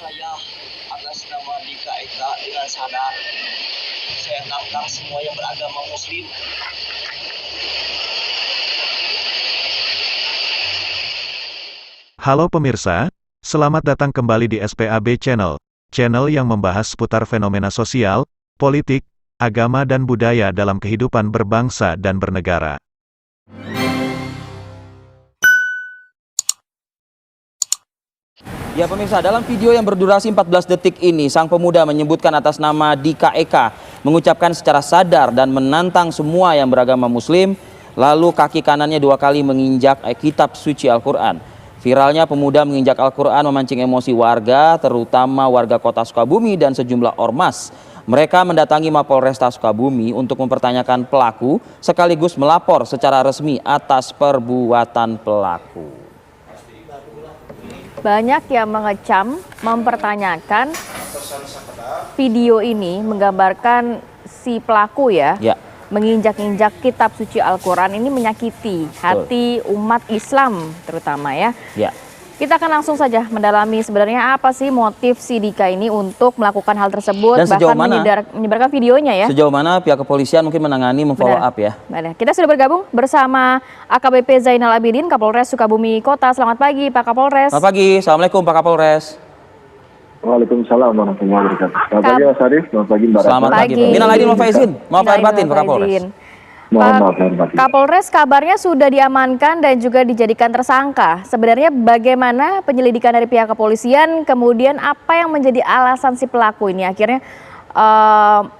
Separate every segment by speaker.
Speaker 1: saya atas nama Dika Eka dengan sadar saya tantang semua yang beragama Muslim.
Speaker 2: Halo pemirsa, selamat datang kembali di SPAB Channel, channel yang membahas seputar fenomena sosial, politik, agama dan budaya dalam kehidupan berbangsa dan bernegara.
Speaker 3: Ya pemirsa, dalam video yang berdurasi 14 detik ini, sang pemuda menyebutkan atas nama Dika Eka, mengucapkan secara sadar dan menantang semua yang beragama Muslim, lalu kaki kanannya 2 kali menginjak kitab suci Al-Quran. Viralnya pemuda menginjak Al-Quran memancing emosi warga, terutama warga kota Sukabumi dan sejumlah ormas. Mereka mendatangi Mapolresta Sukabumi untuk mempertanyakan pelaku, sekaligus melapor secara resmi atas perbuatan pelaku.
Speaker 4: Banyak yang mengecam, mempertanyakan video ini menggambarkan si pelaku ya. Menginjak-injak kitab suci Al-Quran ini menyakiti hati umat Islam terutama ya. Kita akan langsung saja mendalami sebenarnya apa sih motif si Dika ini untuk melakukan hal tersebut, dan bahkan menyebarkan videonya ya.
Speaker 3: Sejauh mana pihak kepolisian mungkin menangani, memfollow up ya.
Speaker 4: Benar. Kita sudah bergabung bersama AKBP Zainal Abidin, Kapolres Sukabumi Kota. Selamat pagi Pak Kapolres.
Speaker 3: Selamat pagi, Assalamualaikum Pak Kapolres.
Speaker 5: Waalaikumsalam warahmatullahi wabarakatuh. Selamat pagi Mas Arif, selamat pagi Mbak.
Speaker 3: Selamat pagi. Minal aidin wal faizin. Maaf lahir batin Pak Kapolres.
Speaker 5: Maaf lahir batin.
Speaker 4: Kapolres, kabarnya sudah diamankan dan juga dijadikan tersangka. Sebenarnya bagaimana penyelidikan dari pihak kepolisian, kemudian apa yang menjadi alasan si pelaku ini akhirnya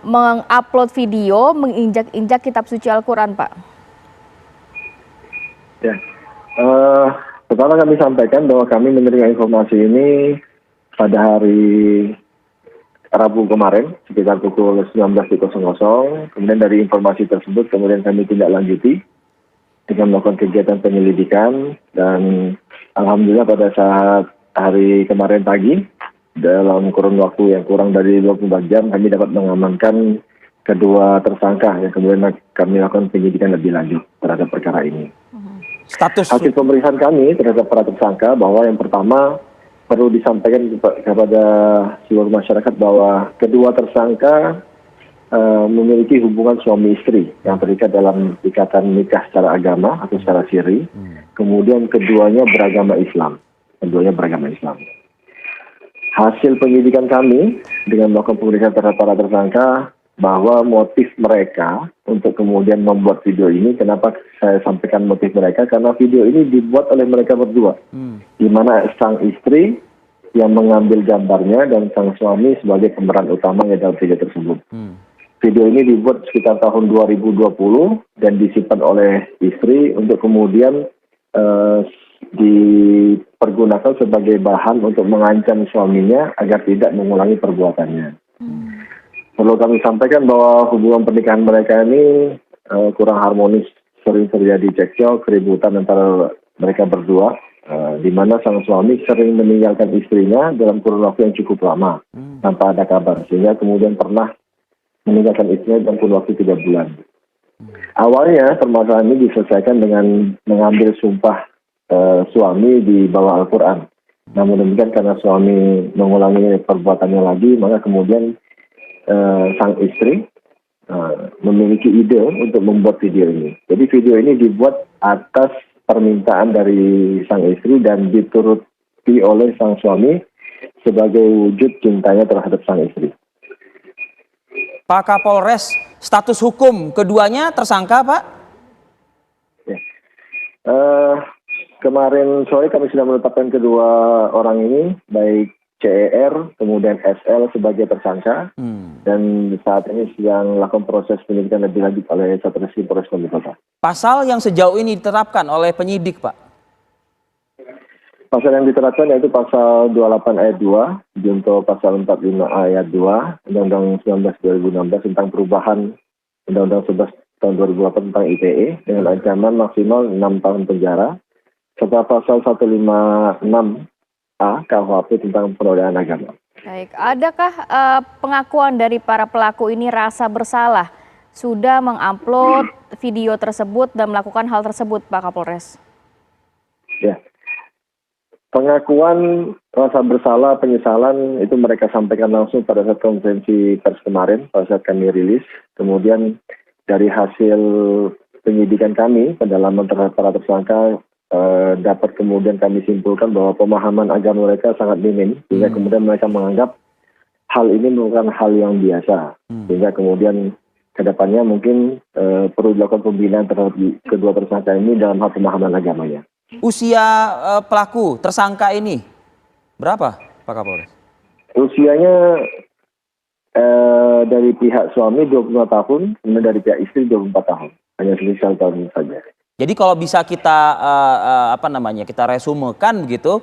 Speaker 4: mengupload video menginjak-injak kitab suci Al-Quran, Pak?
Speaker 5: Ya, pertama kami sampaikan bahwa kami menerima informasi ini pada hari Rabu kemarin sekitar pukul 19.00. Kemudian dari informasi tersebut kemudian kami tindak lanjuti dengan melakukan kegiatan penyelidikan, dan alhamdulillah pada saat hari kemarin pagi dalam kurun waktu yang kurang dari 24 jam kami dapat mengamankan kedua tersangka yang kemudian kami lakukan penyidikan lebih lanjut terhadap perkara ini. Hasil pemeriksaan kami terhadap para tersangka bahwa yang pertama perlu disampaikan kepada seluruh masyarakat bahwa kedua tersangka memiliki hubungan suami istri yang terikat dalam ikatan nikah secara agama atau secara siri. Kemudian keduanya beragama Islam. Hasil penyidikan kami dengan melakukan pemeriksaan terhadap para tersangka bahwa motif mereka untuk kemudian membuat video ini, kenapa saya sampaikan motif mereka, karena video ini dibuat oleh mereka berdua, di mana sang istri yang mengambil gambarnya dan sang suami sebagai pemeran utamanya dalam video tersebut. Video ini dibuat sekitar tahun 2020 dan disimpan oleh istri untuk kemudian dipergunakan sebagai bahan untuk mengancam suaminya agar tidak mengulangi perbuatannya. Perlu kami sampaikan bahwa hubungan pernikahan mereka ini kurang harmonis, sering terjadi cekcok, keributan antara mereka berdua, di mana sang suami sering meninggalkan istrinya dalam kurun waktu yang cukup lama tanpa ada kabar, sehingga kemudian pernah meninggalkan istrinya dalam kurun waktu 3 bulan. Awalnya permasalahan ini diselesaikan dengan mengambil sumpah suami di bawah Al-Quran. Namun demikian karena suami mengulangi perbuatannya lagi, maka kemudian sang istri memiliki ide untuk membuat video ini. Jadi video ini dibuat atas permintaan dari sang istri dan dituruti oleh sang suami sebagai wujud cintanya terhadap sang istri.
Speaker 3: Pak Kapolres, status hukum keduanya tersangka, Pak?
Speaker 5: Ya. Kemarin sore kami sudah menetapkan kedua orang ini, baik CER, kemudian SL sebagai tersangka, dan saat ini sedang melakukan proses penyidikan lebih lanjut oleh Satreskrim Polres Sukabumi Kota. Pasal yang sejauh ini diterapkan oleh penyidik, Pak? Pasal yang diterapkan yaitu pasal 28 ayat 2, junto pasal 45 ayat 2, Undang-Undang 19 2016 tentang perubahan Undang-Undang 11 tahun 2008 tentang ITE dengan ancaman maksimal 6 tahun penjara, serta pasal 156 KUHP tentang penodaan agama.
Speaker 4: Baik, adakah pengakuan dari para pelaku ini rasa bersalah sudah mengupload video tersebut dan melakukan hal tersebut, Pak Kapolres?
Speaker 5: Ya, Pengakuan rasa bersalah, penyesalan itu mereka sampaikan langsung pada saat konferensi pers kemarin, pada saat kami rilis. Kemudian dari hasil penyidikan kami, pendalaman terhadap para tersangka, dapat kemudian kami simpulkan bahwa pemahaman agama mereka sangat minim, sehingga kemudian mereka menganggap hal ini merupakan hal yang biasa. Sehingga kemudian kedepannya mungkin perlu dilakukan pembinaan terhadap kedua tersangka ini dalam hal pemahaman agamanya.
Speaker 3: Usia pelaku, tersangka ini berapa, Pak Kapolres?
Speaker 5: Usianya dari pihak suami 25 tahun, kemudian dari pihak istri 24 tahun. Hanya selisih 1 tahun saja.
Speaker 3: Jadi kalau bisa kita kita resumekan begitu,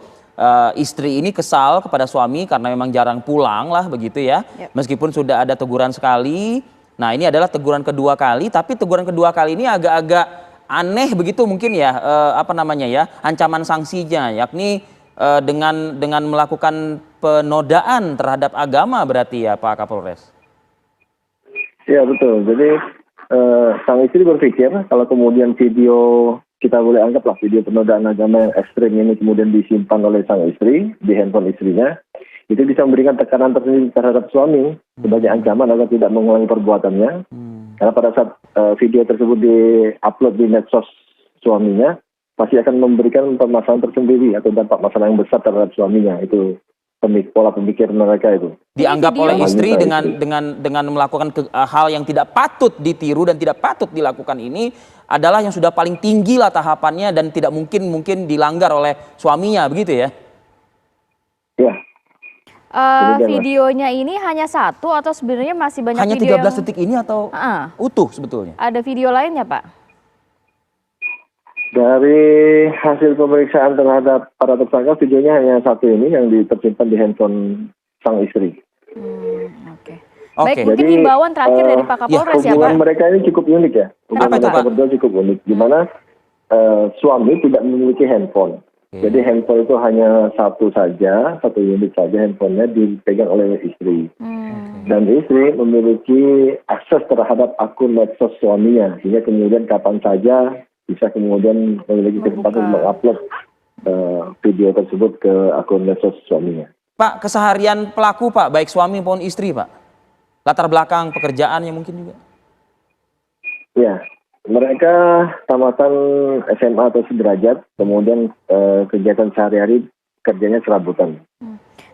Speaker 3: istri ini kesal kepada suami karena memang jarang pulang lah begitu ya. Meskipun sudah ada teguran sekali. Nah, ini adalah teguran kedua kali, tapi teguran kedua kali ini agak-agak aneh begitu mungkin ya, ancaman sanksinya, yakni dengan melakukan penodaan terhadap agama berarti ya Pak Kapolres.
Speaker 5: Ya betul, jadi sang istri berpikir kalau kemudian video, kita boleh anggaplah video penodaan agama yang ekstrim ini kemudian disimpan oleh sang istri di handphone istrinya, itu bisa memberikan tekanan tersendiri terhadap suami sebagai ancaman agar tidak mengulangi perbuatannya. Karena pada saat video tersebut di-upload di medsos suaminya, pasti akan memberikan permasalahan tersendiri atau dampak masalah yang besar terhadap suaminya. Itu pola pemikir mereka itu.
Speaker 3: Dianggap oleh istri dengan melakukan hal yang tidak patut ditiru dan tidak patut dilakukan ini adalah yang sudah paling tinggi lah tahapannya dan tidak mungkin dilanggar oleh suaminya, begitu ya?
Speaker 5: Ya.
Speaker 4: Videonya ini hanya satu atau sebenarnya masih banyak
Speaker 3: hanya
Speaker 4: video?
Speaker 3: Hanya 13 detik ini atau utuh sebetulnya?
Speaker 4: Ada video lainnya, Pak?
Speaker 5: Dari hasil pemeriksaan terhadap para tersangka, videonya hanya satu ini yang tersimpan di handphone sang istri.
Speaker 4: Baik, mungkin himbauan terakhir dari Pak Kapolres ya, Pak?
Speaker 5: Hubungan mereka ini cukup unik ya. Hubungan mereka berdua cukup unik. Di mana suami tidak memiliki handphone. Jadi handphone itu hanya satu unit saja handphonenya dipegang oleh istri. Dan istri memiliki akses terhadap akun medsos suaminya, sehingga kemudian kapan saja bisa kemudian memiliki kesempatan mengupload video tersebut ke akun medsos suaminya.
Speaker 3: Pak, keseharian pelaku Pak, baik suami maupun istri Pak? Latar belakang pekerjaannya mungkin juga?
Speaker 5: Ya. Mereka tamatan SMA atau sederajat, kemudian kegiatan sehari-hari kerjanya serabutan.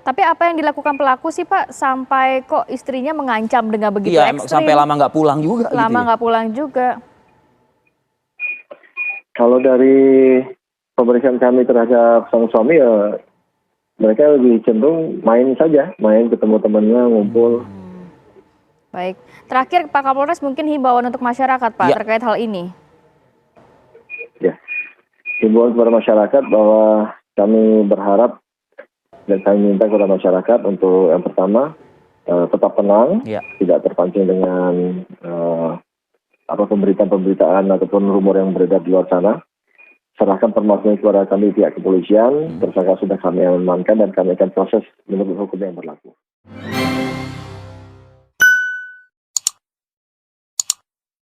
Speaker 4: Tapi apa yang dilakukan pelaku sih Pak sampai kok istrinya mengancam dengan begitu ekstrim?
Speaker 3: Sampai lama nggak pulang juga.
Speaker 4: Lama nggak pulang juga.
Speaker 5: Kalau dari pemeriksaan kami terhadap sang suami, ya mereka lebih cenderung main saja, main ketemu temannya, ngumpul.
Speaker 4: Baik, terakhir Pak Kapolres mungkin himbauan untuk masyarakat Pak terkait hal ini.
Speaker 5: Ya, himbauan kepada masyarakat bahwa kami berharap dan kami minta kepada masyarakat untuk yang pertama tetap tenang, tidak terpancing dengan pemberitaan ataupun rumor yang beredar di luar sana. Serahkan permasalahan kepada kami pihak kepolisian, tersangka sudah kami amankan dan kami akan proses menurut hukum yang berlaku.